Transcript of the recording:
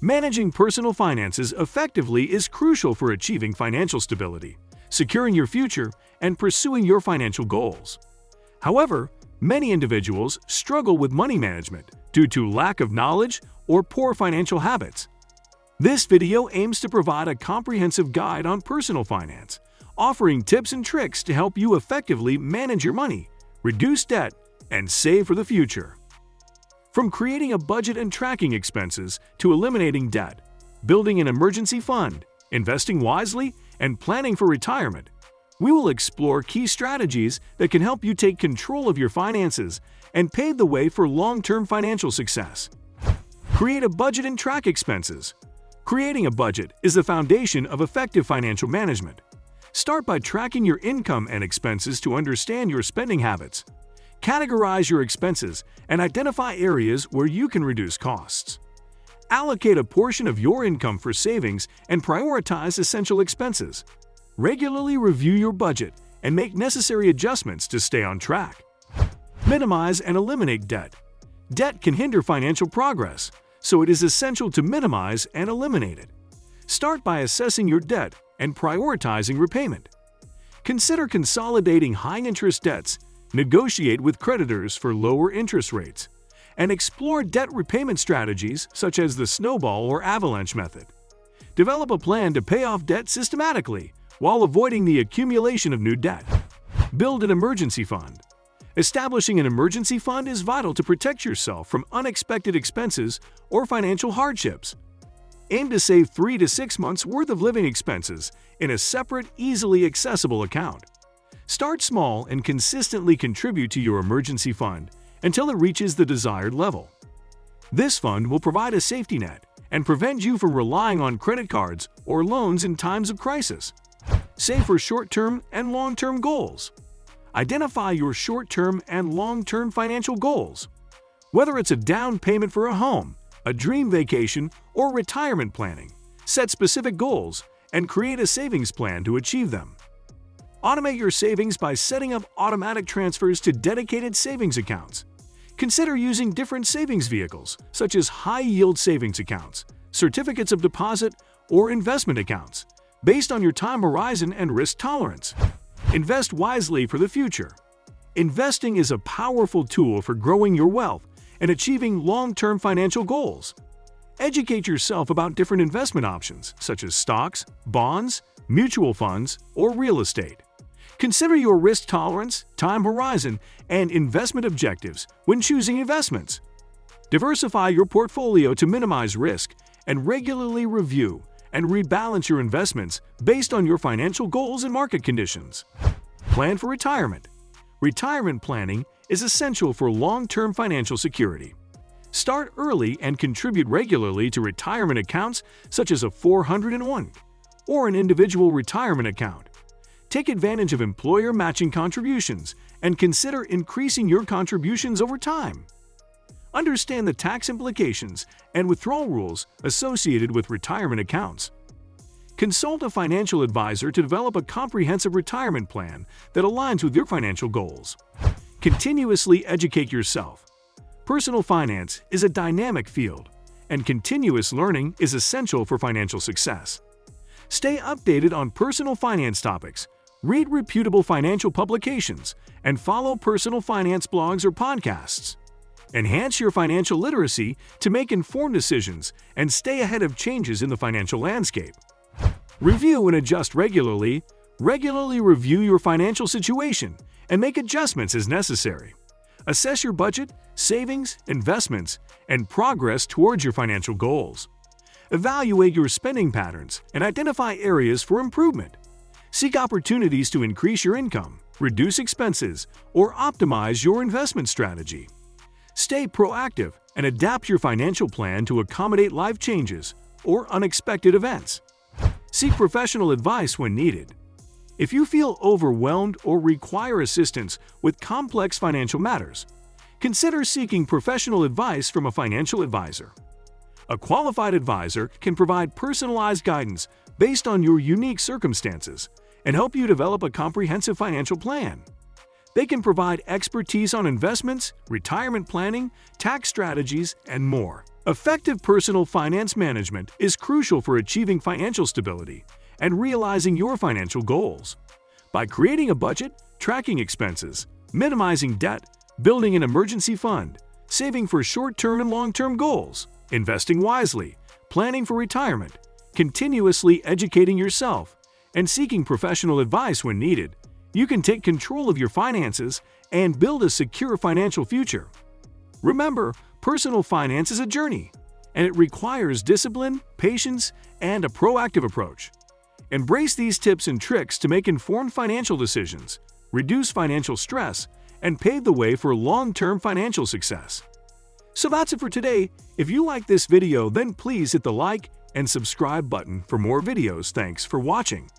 Managing personal finances effectively is crucial for achieving financial stability, securing your future, and pursuing your financial goals. However, many individuals struggle with money management due to lack of knowledge or poor financial habits. This video aims to provide a comprehensive guide on personal finance, offering tips and tricks to help you effectively manage your money, reduce debt, and save for the future. From creating a budget and tracking expenses to eliminating debt, building an emergency fund, investing wisely, and planning for retirement, we will explore key strategies that can help you take control of your finances and pave the way for long-term financial success. Create a budget and track expenses. Creating a budget is the foundation of effective financial management. Start by tracking your income and expenses to understand your spending habits. Categorize your expenses and identify areas where you can reduce costs. Allocate a portion of your income for savings and prioritize essential expenses. Regularly review your budget and make necessary adjustments to stay on track. Minimize and eliminate debt. Debt can hinder financial progress, so it is essential to minimize and eliminate it. Start by assessing your debt and prioritizing repayment. Consider consolidating high-interest debts, negotiate with creditors for lower interest rates, and explore debt repayment strategies such as the snowball or avalanche method. Develop a plan to pay off debt systematically while avoiding the accumulation of new debt. Build an emergency fund. Establishing an emergency fund is vital to protect yourself from unexpected expenses or financial hardships. Aim to save 3 to 6 months' worth of living expenses in a separate, easily accessible account. Start small and consistently contribute to your emergency fund until it reaches the desired level. This fund will provide a safety net and prevent you from relying on credit cards or loans in times of crisis. Save for short-term and long-term goals. Identify your short-term and long-term financial goals. Whether it's a down payment for a home, a dream vacation, or retirement planning, set specific goals and create a savings plan to achieve them. Automate your savings by setting up automatic transfers to dedicated savings accounts. Consider using different savings vehicles, such as high-yield savings accounts, certificates of deposit, or investment accounts, based on your time horizon and risk tolerance. Invest wisely for the future. Investing is a powerful tool for growing your wealth and achieving long-term financial goals. Educate yourself about different investment options, such as stocks, bonds, mutual funds, or real estate. Consider your risk tolerance, time horizon, and investment objectives when choosing investments. Diversify your portfolio to minimize risk and regularly review and rebalance your investments based on your financial goals and market conditions. Plan for retirement. Retirement planning is essential for long-term financial security. Start early and contribute regularly to retirement accounts such as a 401 or an individual retirement account. Take advantage of employer matching contributions and consider increasing your contributions over time. Understand the tax implications and withdrawal rules associated with retirement accounts. Consult a financial advisor to develop a comprehensive retirement plan that aligns with your financial goals. Continuously educate yourself. Personal finance is a dynamic field, and continuous learning is essential for financial success. Stay updated on personal finance topics, read reputable financial publications, and follow personal finance blogs or podcasts. Enhance your financial literacy to make informed decisions and stay ahead of changes in the financial landscape. Review and adjust regularly. Regularly review your financial situation and make adjustments as necessary. Assess your budget, savings, investments, and progress towards your financial goals. Evaluate your spending patterns and identify areas for improvement. Seek opportunities to increase your income, reduce expenses, or optimize your investment strategy. Stay proactive and adapt your financial plan to accommodate life changes or unexpected events. Seek professional advice when needed. If you feel overwhelmed or require assistance with complex financial matters, consider seeking professional advice from a financial advisor. A qualified advisor can provide personalized guidance based on your unique circumstances and help you develop a comprehensive financial plan. They can provide expertise on investments, retirement planning, tax strategies, and more. Effective personal finance management is crucial for achieving financial stability and realizing your financial goals. By creating a budget, tracking expenses, minimizing debt, building an emergency fund, saving for short-term and long-term goals, investing wisely, planning for retirement, continuously educating yourself, and seeking professional advice when needed, you can take control of your finances and build a secure financial future. Remember, personal finance is a journey, and it requires discipline, patience, and a proactive approach. Embrace these tips and tricks to make informed financial decisions, reduce financial stress, and pave the way for long-term financial success. So that's it for today. If you like this video, then please hit the like and subscribe button for more videos. Thanks for watching.